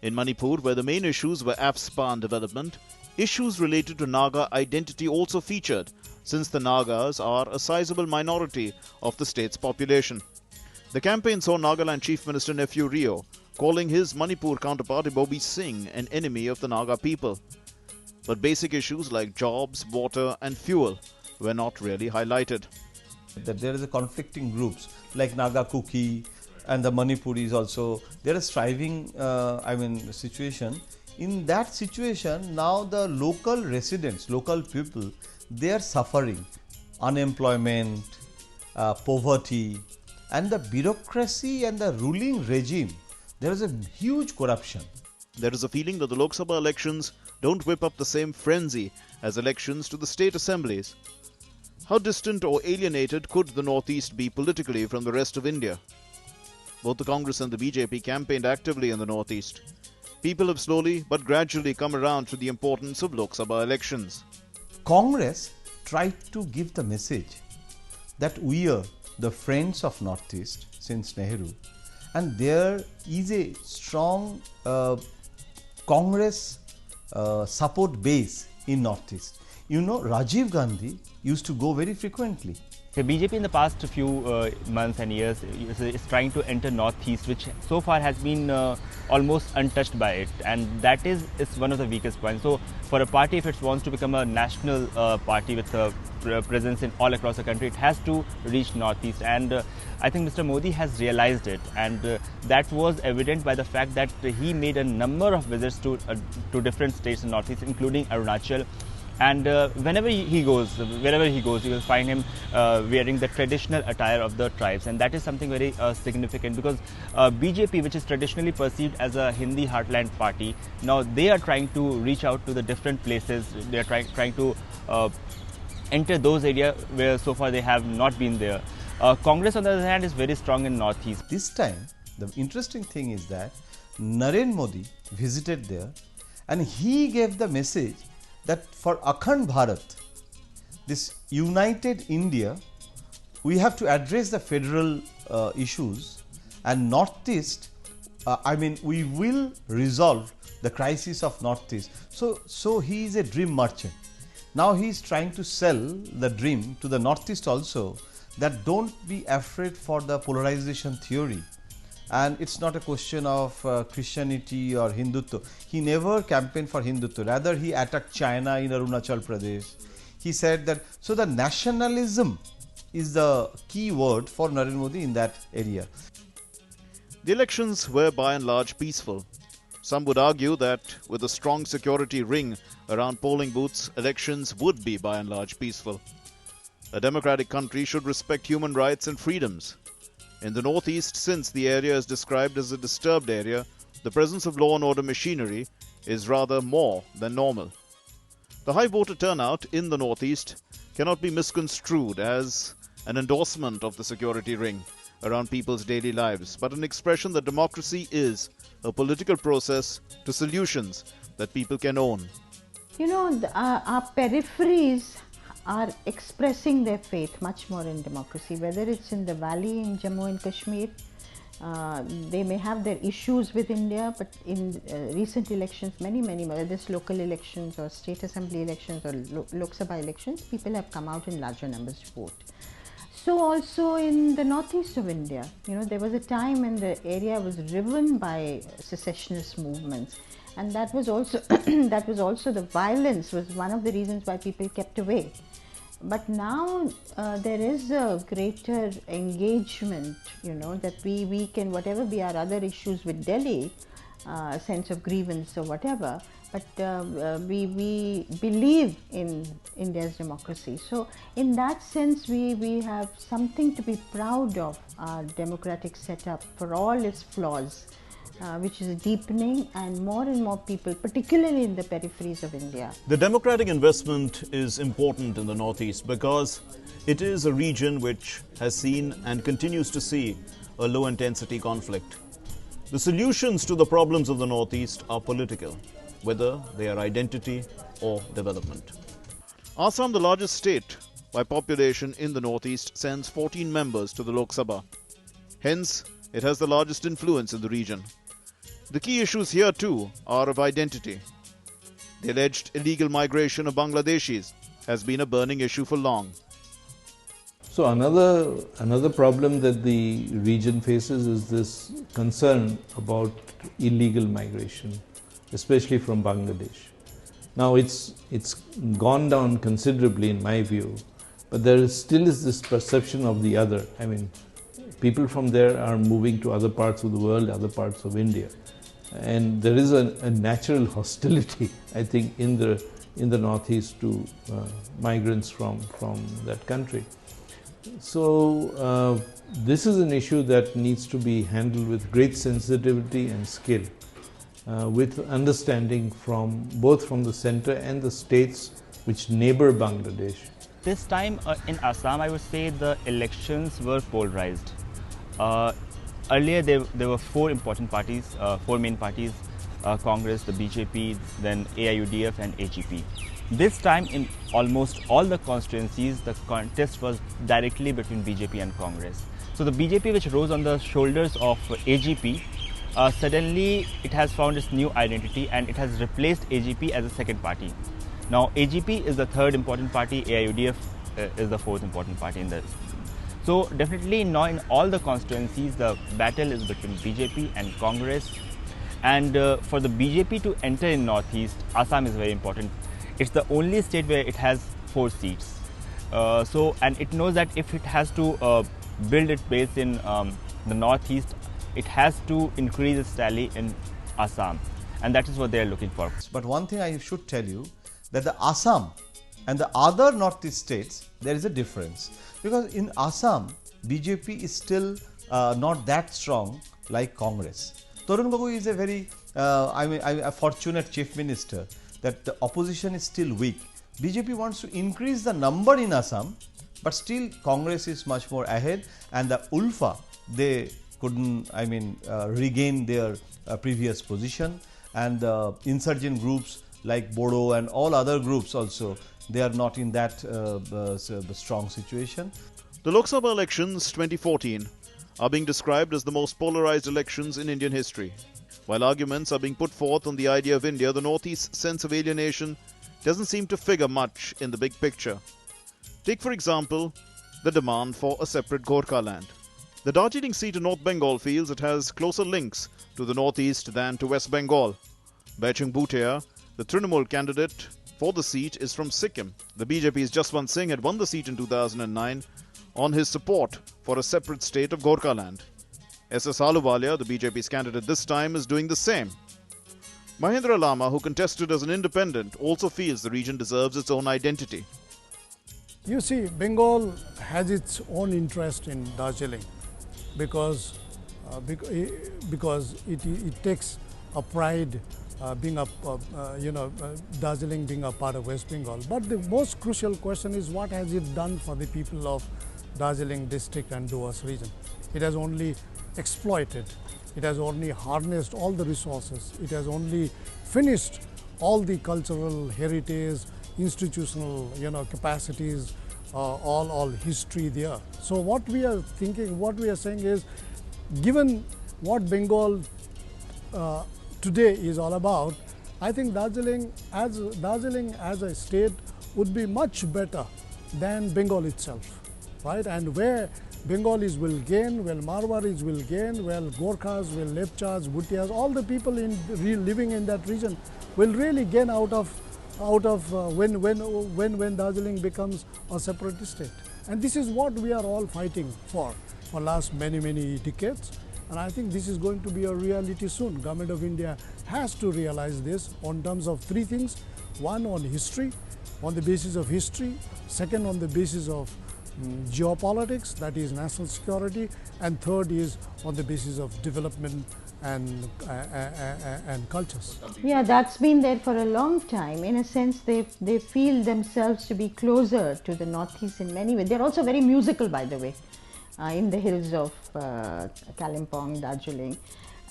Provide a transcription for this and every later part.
In Manipur, where the main issues were AFSPAN development, issues related to Naga identity also featured, since the Nagas are a sizable minority of the state's population. The campaign saw Nagaland Chief Minister Nephew Rio calling his Manipur counterpart Bobby Singh an enemy of the Naga people. But basic issues like jobs, water and fuel were not really highlighted. That there is a conflicting groups like Naga Kuki and the Manipuris also. There is striving situation. In that situation, now the local residents, local people, they are suffering unemployment, poverty, and the bureaucracy and the ruling regime. There is a huge corruption. There is a feeling that the Lok Sabha elections don't whip up the same frenzy as elections to the state assemblies. How distant or alienated could the Northeast be politically from the rest of India? Both the Congress and the BJP campaigned actively in the Northeast. People have slowly but gradually come around to the importance of Lok Sabha elections. Congress tried to give the message that we are the friends of Northeast since Nehru, and there is a strong Congress support base in Northeast. You know, Rajiv Gandhi used to go very frequently. The BJP in the past few months and years is trying to enter Northeast, which so far has been almost untouched by it, and that is one of the weakest points. So for a party, if it wants to become a national party with a presence in all across the country, it has to reach Northeast, and I think Mr. Modi has realized it, and that was evident by the fact that he made a number of visits to different states in Northeast, including Arunachal. And wherever he goes, you will find him wearing the traditional attire of the tribes, and that is something very significant, because BJP, which is traditionally perceived as a Hindi heartland party, now they are trying to reach out to the different places. They are trying to enter those areas where so far they have not been there. Congress, on the other hand, is very strong in Northeast. This time, the interesting thing is that Narendra Modi visited there, and he gave the message that for Akhand Bharat, this united India, we have to address the federal issues, and Northeast, we will resolve the crisis of Northeast. So he is a dream merchant. Now he is trying to sell the dream to the Northeast also, that don't be afraid for the polarization theory. And it's not a question of Christianity or Hindutva. He never campaigned for Hindutva. Rather, he attacked China in Arunachal Pradesh. He said that, so the nationalism is the key word for Narendra Modi in that area. The elections were by and large peaceful. Some would argue that with a strong security ring around polling booths, elections would be by and large peaceful. A democratic country should respect human rights and freedoms. In the Northeast, since the area is described as a disturbed area, the presence of law and order machinery is rather more than normal. The high voter turnout in the Northeast cannot be misconstrued as an endorsement of the security ring around people's daily lives, but an expression that democracy is a political process to solutions that people can own. You know, our peripheries are expressing their faith much more in democracy, whether it's in the valley in Jammu and Kashmir. They may have their issues with India, but in recent elections, many, whether it's local elections or state assembly elections or Lok Sabha elections, people have come out in larger numbers to vote. So also in the northeast of India, you know, there was a time when the area was riven by secessionist movements, and that was also the violence was one of the reasons why people kept away. But now there is a greater engagement, you know, that we can, whatever be our other issues with Delhi, sense of grievance or whatever, but we believe in India's democracy. So in that sense, we have something to be proud of, our democratic setup for all its flaws, which is deepening, and more people, particularly in the peripheries of India. The democratic investment is important in the Northeast because it is a region which has seen and continues to see a low-intensity conflict. The solutions to the problems of the Northeast are political, whether they are identity or development. Assam, the largest state by population in the Northeast, sends 14 members to the Lok Sabha. Hence, it has the largest influence in the region. The key issues here too are of identity. The alleged illegal migration of Bangladeshis has been a burning issue for long. So another problem that the region faces is this concern about illegal migration, especially from Bangladesh. Now it's gone down considerably in my view, but there still is this perception of the other. I mean, people from there are moving to other parts of the world, other parts of India, and there is a natural hostility, I think, in the northeast to migrants from that country. So this is an issue that needs to be handled with great sensitivity and skill, with understanding both from the center and the states which neighbor Bangladesh. This time in Assam, I would say the elections were polarized. Earlier there were four important parties, four main parties, Congress, the BJP, then AIUDF and AGP. This time in almost all the constituencies, the contest was directly between BJP and Congress. So the BJP, which rose on the shoulders of AGP, suddenly it has found its new identity and it has replaced AGP as a second party. Now AGP is the third important party, AIUDF is the fourth important party in this. So definitely now in all the constituencies, the battle is between BJP and Congress. And for the BJP to enter in Northeast, Assam is very important. It's the only state where it has 4 seats. And it knows that if it has to build its base in the Northeast, it has to increase its tally in Assam. And that is what they are looking for. But one thing I should tell you, that the Assam and the other Northeast states, there is a difference. Because in Assam, BJP is still not that strong like Congress. Tarun Gogoi is a very a fortunate chief minister that the opposition is still weak. BJP wants to increase the number in Assam, but still Congress is much more ahead, and the ULFA, they couldn't regain their previous position, and the insurgent groups like Bodo and all other groups also, they are not in that strong situation. The Lok Sabha elections 2014 are being described as the most polarized elections in Indian history. While arguments are being put forth on the idea of India, the Northeast's sense of alienation doesn't seem to figure much in the big picture. Take, for example, the demand for a separate Gorkha land. The Darjeeling seat in North Bengal feels it has closer links to the Northeast than to West Bengal. Baichung Bhutia, the Trinamool candidate for the seat, is from Sikkim. The BJP's Jaswant Singh had won the seat in 2009 on his support for a separate state of Gorkha land. S.S. Ahluwalia, the BJP's candidate this time, is doing the same. Mahendra Lama, who contested as an independent, also feels the region deserves its own identity. You see, Bengal has its own interest in Darjeeling because it takes a pride being Darjeeling being a part of West Bengal. But the most crucial question is, what has it done for the people of Darjeeling district and Doas region? It has only exploited, it has only harnessed all the resources, it has only finished all the cultural heritage, institutional capacities, all history there. So what we are thinking, what we are saying is, given what Bengal today is all about, I think Darjeeling as a state would be much better than Bengal itself, right? And where Bengalis will gain, well, Marwaris will gain, well, Gorkhas, well, Lepchas, Bhutias, all the people living in that region will really gain out of when Darjeeling becomes a separate state. And this is what we are all fighting for last many decades. And I think this is going to be a reality soon. Government of India has to realize this on terms of 3 things. One, on history, on the basis of history. Second, on the basis of geopolitics, that is national security. And third is on the basis of development and cultures. Yeah, that's been there for a long time. In a sense, they feel themselves to be closer to the Northeast in many ways. They're also very musical, by the way, in the hills of Kalimpong, Darjeeling.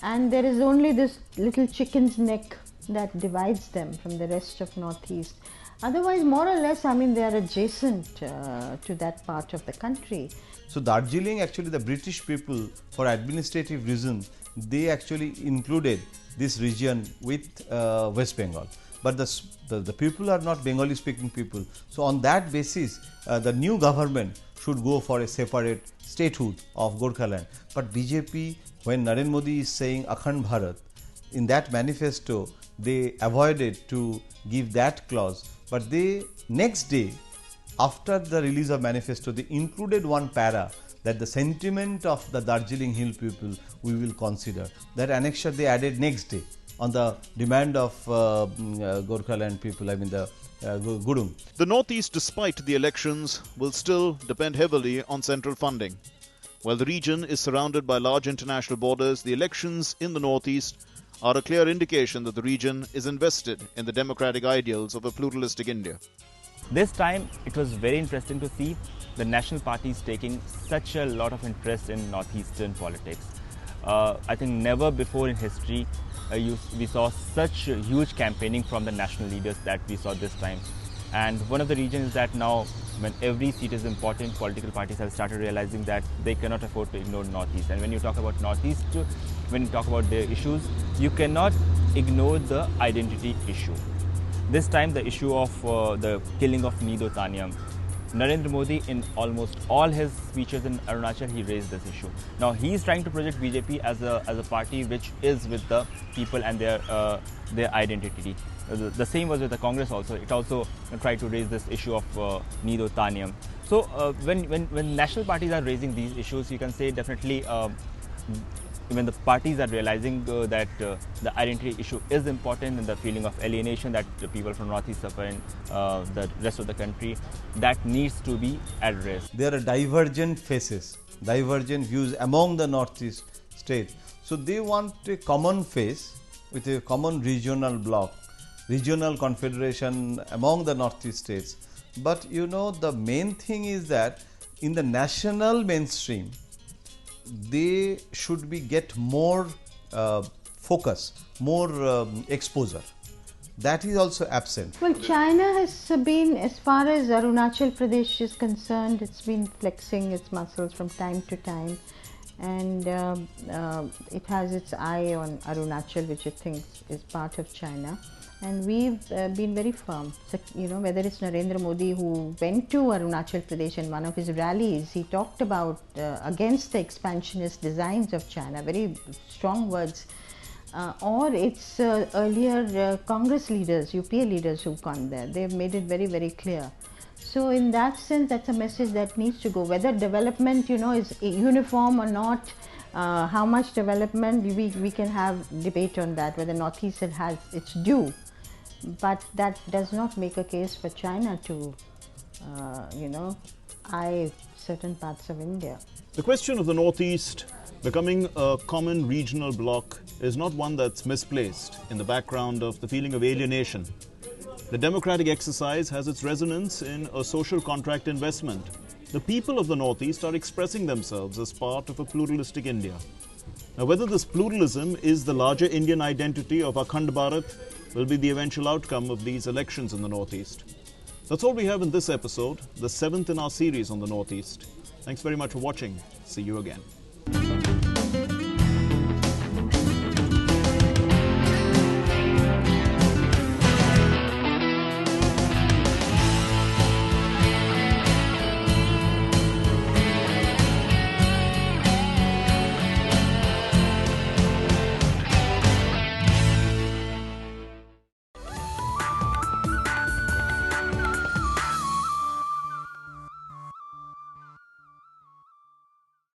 And there is only this little chicken's neck that divides them from the rest of Northeast. Otherwise, more or less, I mean, they are adjacent to that part of the country. So Darjeeling, actually the British people, for administrative reason, they actually included this region with West Bengal. But the people are not Bengali speaking people. So on that basis, the new government should go for a separate statehood of Gorkhaland. But BJP, when Narendra Modi is saying Akhand Bharat, in that manifesto, they avoided to give that clause. But they, next day, after the release of manifesto, they included one para that the sentiment of the Darjeeling Hill people we will consider. That annexure they added next day on the demand of Gorkhaland people, I mean the Gurung. The Northeast, despite the elections, will still depend heavily on central funding. While the region is surrounded by large international borders, the elections in the Northeast are a clear indication that the region is invested in the democratic ideals of a pluralistic India. This time it was very interesting to see the national parties taking such a lot of interest in northeastern politics. I think never before in history we saw such huge campaigning from the national leaders that we saw this time. And one of the reasons is that now when every seat is important, political parties have started realizing that they cannot afford to ignore Northeast. And when you talk about Northeast, when you talk about their issues, you cannot ignore the identity issue. This time the issue of the killing of Nidotaniam. Narendra Modi, in almost all his speeches in Arunachal, he raised this issue. Now he is trying to project BJP as a party which is with the people and their identity. The same was with the Congress also. It also tried to raise this issue of Nidotaniam. So when national parties are raising these issues, you can say definitely when the parties are realizing that the identity issue is important and the feeling of alienation that the people from Northeast suffer in the rest of the country, that needs to be addressed. There are divergent faces, divergent views among the Northeast states. So they want a common face with a common regional bloc, regional confederation among the Northeast states. But you know, the main thing is that in the national mainstream, they should get more focus, more exposure. That is also absent. Well, China has been, as far as Arunachal Pradesh is concerned, it's been flexing its muscles from time to time, and it has its eye on Arunachal, which it thinks is part of China. And we've been very firm. So, you know, whether it's Narendra Modi, who went to Arunachal Pradesh in one of his rallies, he talked about against the expansionist designs of China, very strong words. Or it's earlier Congress leaders, UPA leaders who've gone there. They've made it very, very clear. So in that sense, that's a message that needs to go. Whether development, you know, is uniform or not, how much development, we can have debate on that, whether Northeast has its due. But that does not make a case for China to, you know, eye certain parts of India. The question of the Northeast becoming a common regional bloc is not one that's misplaced in the background of the feeling of alienation. The democratic exercise has its resonance in a social contract investment. The people of the Northeast are expressing themselves as part of a pluralistic India. Now, whether this pluralism is the larger Indian identity of Akhand Bharat will be the eventual outcome of these elections in the Northeast. That's all we have in this episode, the 7th in our series on the Northeast. Thanks very much for watching. See you again.